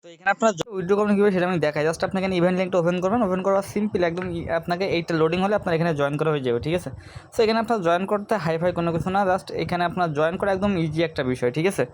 তো এখানে আপনার উইথড্র করবেন কীভাবে সেটা আমি দেখাই। জাস্ট আপনি এখানে ইভেন্ট লিঙ্কটা ওপেন করবেন, ওপেন করার সিম্পল একদম আপনাকে এইটা লোডিং হলে আপনার এখানে জয়েন করা হয়ে যাবে, ঠিক আছে। সো এখানে আপনার জয়েন করতে হাইফাই কোনো কিছু না, জাস্ট এখানে আপনার জয়েন করা একদম ইজি একটা বিষয়, ঠিক আছে।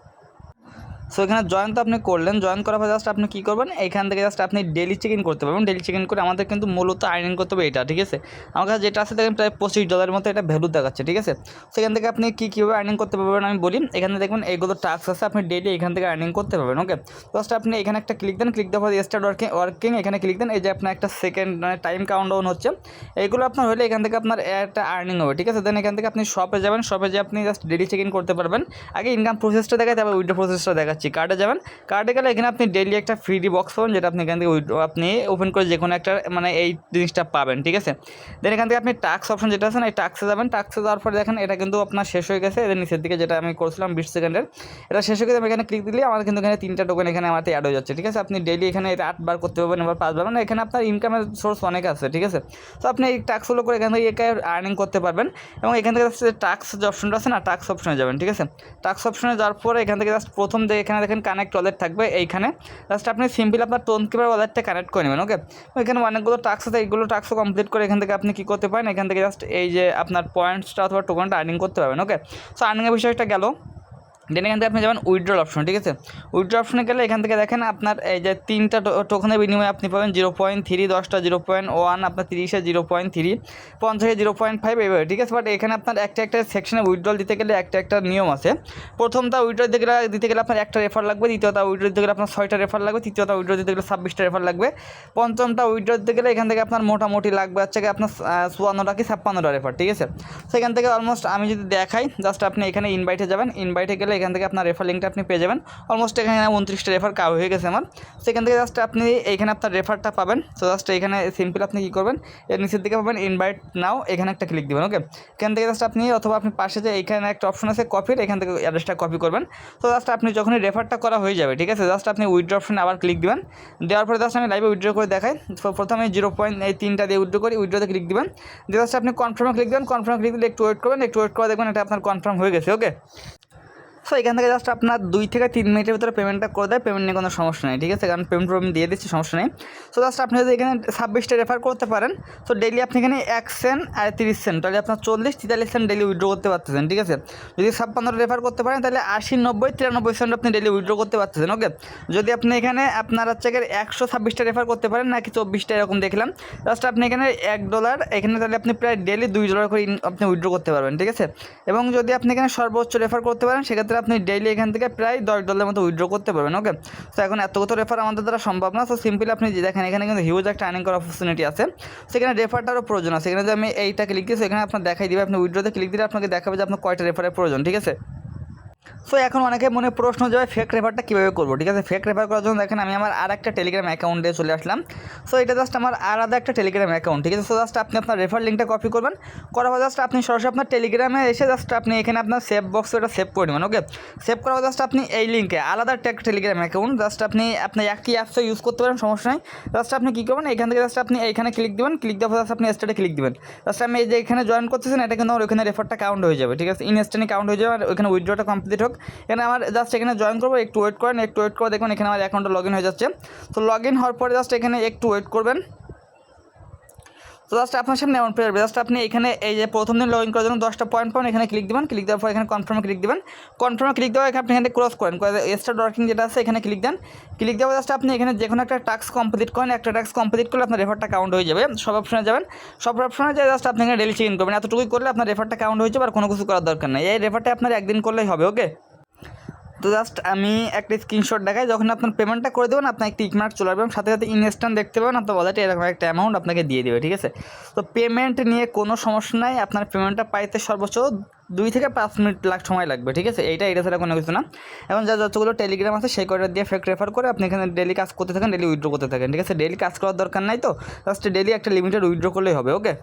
সো এখানে জয়েন তো আপনি করলেন, জয়েন করার পর জাস্ট আপনি কী করবেন, এখান থেকে জাস্ট আপনি ডেলি চেক ইন করতে পারবেন। ডেলি চেক ইন করে আমাদের কিন্তু মূলত আর্নিং করতে হবে এটা, ঠিক আছে। আমার কাছে যেটা আছে দেখেন প্রায় $25 মতো এটা ভ্যালু দেখাচ্ছে, ঠিক আছে। সেখান থেকে আপনি কীভাবে আর্নিং করতে পারবেন আমি বলি। এখানে দেখবেন এইগুলো টাস্ক আছে, আপনি ডেলি এখান থেকে আর্নিং করতে পারবেন, ওকে। জাস্ট আপনি এখানে একটা ক্লিক দেন, ক্লিক দেওয়ার পর স্টার্ট ওয়ার্কিং এখানে ক্লিক দেন। এই যে আপনার একটা সেকেন্ড মানে টাইম কাউন্ট ডাউন হচ্ছে, এইগুলো আপনার হলে এখান থেকে আপনার একটা আর্নিং হবে, ঠিক আছে। দেন এখান থেকে আপনি শপে যাবেন, শপে যে আপনি জাস্ট ডেলি চেক ইন করতে পারবেন। আগে ইনকাম প্রসেসটা দেখায়, তারপর উইথড্র প্রসেসটা দেখাচ্ছি। কার্ডে যাবেন, কার্ডে গেলে এখানে আপনি ডেইলি একটা ফ্রি বক্স পাবেন, যেটা আপনি এখান থেকে আপনি ওপেন করে যে কোনো একটা মানে এই জিনিসটা পাবেন, ঠিক আছে। দেন এখান থেকে আপনি টাস্ক অপশন যেটা আছে না, এই টাস্কে যাবেন। টাস্কে যাওয়ার পরে দেখেন এটা কিন্তু আপনার শেষ হয়ে গেছে। এদের নিচের দিকে যেটা আমি করছিলাম 20 সেকেন্ডের, এটা শেষ হয়ে গেছে। আমি এখানে ক্লিক দিলে আমার কিন্তু এখানে 3টা টোকেন এখানে আমার অ্যাড হয়ে যাচ্ছে, ঠিক আছে। আপনি ডেইলি এখানে 8 বার করতে পারবেন, এবার 5 বার, মানে এখানে আপনার ইনকামের সোর্স অনেক আছে, ঠিক আছে। তো আপনি এই টাস্কগুলো করে এখান থেকে আর্নিং করতে পারবেন। এবং এখান থেকে টাস্ক যে অপশনটা আছে না, টাস্ক অপশনে যাবেন, ঠিক আছে। টাস্ক অপশনে যাওয়ার পরে এখান থেকে জাস্ট প্রথম এখানে দেখেন কানেক্ট ওয়ালেট থাকবে, এইখানে জাস্ট আপনি সিম্পল আপনার টোনকিপার ওয়ালেটটা কানেক্ট করে নেবেন, ওকে। এখানে অনেকগুলো টাস্ক আছে, এইগুলো টাস্কও কমপ্লিট করে এখান থেকে আপনি কী করতে পারেন, এখান থেকে জাস্ট এই যে আপনার পয়েন্টসটা অথবা টোকেনটা আর্নিং করতে পারবেন, ওকে। সো আর্নিংয়ের বিষয়টা গেল। দেন এখান থেকে আপনি যাবেন উইথড্রল অপশন, ঠিক আছে। উইথড্র অপশনে গেলে এখান থেকে দেখেন আপনার এই যে 3টা টোকেনের বিনিময়ে আপনি পাবেন 0.3, 10টা 0.1, আপনার 30-এ 0.3, 50-এ 0.5 এইভাবে, ঠিক আছে। বাট এখানে আপনার একটা সেকশনে উইথড্রল দিতে গেলে একটা নিয়ম আছে। প্রথমটা উইথড্র দিতে গেলে আপনার একটা রেফার লাগবে, দ্বিতীয়টা উইথড্র দিতে গেলে আপনার 6টা রেফার লাগবে, তৃতীয়টা উইথড্র দিতে গেলে 26টা রেফার লাগবে, পঞ্চমটা উইথড্র দিতে গেলে এখান থেকে আপনার মোটামুটি লাগবে হচ্ছে আপনার 54টা কি 56টা রেফার, ঠিক আছে। সেখান থেকে অলমোস্ট আমি যদি দেখাই, জাস্ট আপনি এখানে ইনভাইটে যাবেন, ইনভাইটে গেলে এখান থেকে আপনার রেফার লিঙ্কটা আপনি পেয়ে যাবেন। অলমোস্ট এখানে 29টা রেফার হয়ে গেছে আমার। সেখান থেকে জাস্ট আপনি এইখানে আপনার রেফারটা পাবেন। সো জাস্ট এখানে সিম্পল আপনি কী করবেন, এর নিচের দিকে পাবেন ইনভাইট নাও, এখানে একটা ক্লিক দেবেন, ওকে। এখান থেকে জাস্ট আপনি অথবা আপনি পাশে যে এইখানে একটা অপশন আছে কপির, এখান থেকে অ্যাড্রেসটা কপি করবেন। তো জাস্ট আপনি যখনই রেফারটা করা হয়ে যাবে, ঠিক আছে, জাস্ট আপনি উইথড্র অপশনে আবার ক্লিক দেবেন। দেওয়ার পরে জাস্ট আমি লাইভে উইথড্র করে দেখাই। প্রথমে 0.3টা দিয়ে উইথড্র করি, উইথড্রতে ক্লিক দেবেন। জাস্ট আপনি কনফার্মে ক্লিক দেবেন, কনফার্মে ক্লিক দিলে একটু ওয়েট করবেন, একটু ওয়েট করে দেখবেন এটা আপনার কনফার্ম হয়ে গেছে, ওকে। সো এখান থেকে জাস্ট আপনার 2 থেকে 3 মিনিটের ভিতরে পেমেন্টটা করে দেয়, পেমেন্ট নিয়ে কোনো সমস্যা নেই, ঠিক আছে, কারণ পেমেন্ট আমি দিয়ে দিচ্ছি, সমস্যা নেই। সো জাস্ট আপনি যদি এখানে 26টা রেফার করতে পারেন, সো ডেইলি আপনি এখানে 1 সেন্ট আর 30 সেন্ট, তাহলে আপনার 40-43 সেন্ট ডেইলি উইথড্র করতে পারতেছেন, ঠিক আছে। যদি 56টা রেফার করতে পারেন তাহলে 80, 90, 93 সেন্ট আপনি ডেইলি উইথড্র করতে পারতেছেন, ওকে। যদি আপনি এখানে আপনার হচ্ছে 126টা রেফার করতে পারেন, নাকি 24টা এরকম দেখলাম, জাস্ট আপনি এখানে $1 এখানে, তাহলে আপনি প্রায় ডেইলি $2 করে আপনি উইথড্র করতে পারবেন, ঠিক আছে। এবং যদি আপনি এখানে সর্বোচ্চ রেফার করতে পারেন, সেক্ষেত্রে আপনি ডেইলি এখান থেকে প্রায় $10 মতো উইথড্র করতে পারবেন, ওকে। তো এখন এতগত রেফার আমাদের দ্বারা সম্ভব না। তো সিম্পলি আপনি দেখেন এখানে কিন্তু হিউজ একটা আর্নিং করার অপরচুনিটি আছে। সেখানে রেফারটারও প্রয়োজন আছে। এখানে যদি আমি এইটা ক্লিক দিই, এখানে আপনার দেখাই দিবে, আপনি উইথড্রতে ক্লিক দিলে আপনাকে দেখাবে যে আপনার কয়টা রেফারের প্রয়োজন, ঠিক আছে। সো এখন অনেকে মনে প্রশ্ন যাবে ফেক রেফারটা কীভাবে করবো, ঠিক আছে। ফেক রেফার করার জন্য দেখেন আমি আমার আরেকটা টেলিগ্রাম অ্যাকাউন্টে চলে আসলাম। সো এটা জাস্ট আমার আলাদা একটা টেলিগ্রাম অ্যাকাউন্ট, ঠিক আছে। সো জাস্ট আপনি আপনার রেফার লিঙ্কটা কপি করবেন, করার পর জাস্ট আপনি সরাসরি আপনার টেলিগ্রামে এসে জাস্ট আপনি এখানে আপনার সেভ বক্সে ওটা সেভ করে নেবেন, ওকে। সেভ করার পর জাস্ট আপনি এই লিঙ্কে আলাদা একটা টেলিগ্রাম অ্যাকাউন্ট, জাস্ট আপনি আপনার একটি অ্যাপসও ইউজ করতে পারেন, সমস্যা নেই। জাস্ট আপনি কী করবেন, এখান থেকে জাস্ট আপনি এইখানে ক্লিক দেবেন, ক্লিক দেওয়ার পর জাস্ট আপনি স্টার্টে ক্লিক দেবেন। জাস্ট আমি এই যে এখানে জয়েন করতেছেন, এটা কিন্তু আমার ওইখানে রেফারটা কাউন্ট হয়ে যাবে, ঠিক আছে, ইনস্ট্যান্টলি কাউন্ট হয়ে যাবে, আর ওইখানে উইথড্রটা কমপ্লিট হোক। এখানে আমার জাস্ট এখানে জয়েন করবো, একটু ওয়েট করেন, একটু ওয়েট করে দেখুন এখানে আমার অ্যাকাউন্টে লগ ইন হয়ে যাচ্ছে। তো লগ ইন হওয়ার পরে জাস্ট এখানে একটু ওয়েট করবেন। তো জাস্ট আপনার সামনে এমন পেয়ে যাবে, জাস্ট আপনি এখানে এই যে প্রথম দিন লগ ইন করার জন্য 10টা পয়েন্ট পাবেন, এখানে ক্লিক দেবেন, ক্লিক দেওয়ার পর এখানে কনফার্মে ক্লিক দেবেন, কনফার্মে ক্লিক দেওয়া আপনি এখানে ক্রস করেন, স্টার্ট ওয়ার্কিং যেটা আছে এখানে ক্লিক দেন, ক্লিক দেওয়া জাস্ট আপনি এখানে যে কোনো একটা টাস্ক কমপ্লিট করেন, একটা টাস্ক কমপ্লিট করলে আপনার রেফারটা কাউন্ট হয়ে যাবে। সব অপশনে যাবেন, সব অপশনে যায় জাস্ট আপনি এখানে ডেলি চেক ইন করবেন, এতটুকুই করলে আপনার রেফারটা কাউন্ট হয়ে যাবে, আর কোনো কিছু করার দরকার নেই। এই রেফারটা আপনার একদিন করলেই হবে, ওকে। তো জাস্ট আমি একটা স্ক্রিনশট দেখাই, যখন আপনার পেমেন্টটা করে দেবেন আপনার টিক মার্ক চলে আসবে, সাথে সাথে ইনস্ট্যান্ট দেখতে পাবেন আপনার ওয়ালেটে এরকম একটা অ্যামাউন্ট আপনাকে দিয়ে দেবে, ঠিক আছে। তো পেমেন্ট নিয়ে কোনো সমস্যা নাই, আপনার পেমেন্টটা পাইতে সর্বোচ্চ 2 থেকে 5 মিনিট সময় লাগবে, ঠিক আছে। এটা ছাড়া কোনো কিছু না। এখন যতগুলো টেলিগ্রাম আছে সেই কয়টা দিয়ে ফেক রেফার করে আপনি এখানে ডেলি কাজ করতে থাকেন, ডেলি উইথড্র করতে থাকেন, ঠিক আছে। ডেলি কাজ করার দরকার নাই, তো জাস্ট ডেলি একটা লিমিটেড উইথড্র করলেই হবে, ওকে।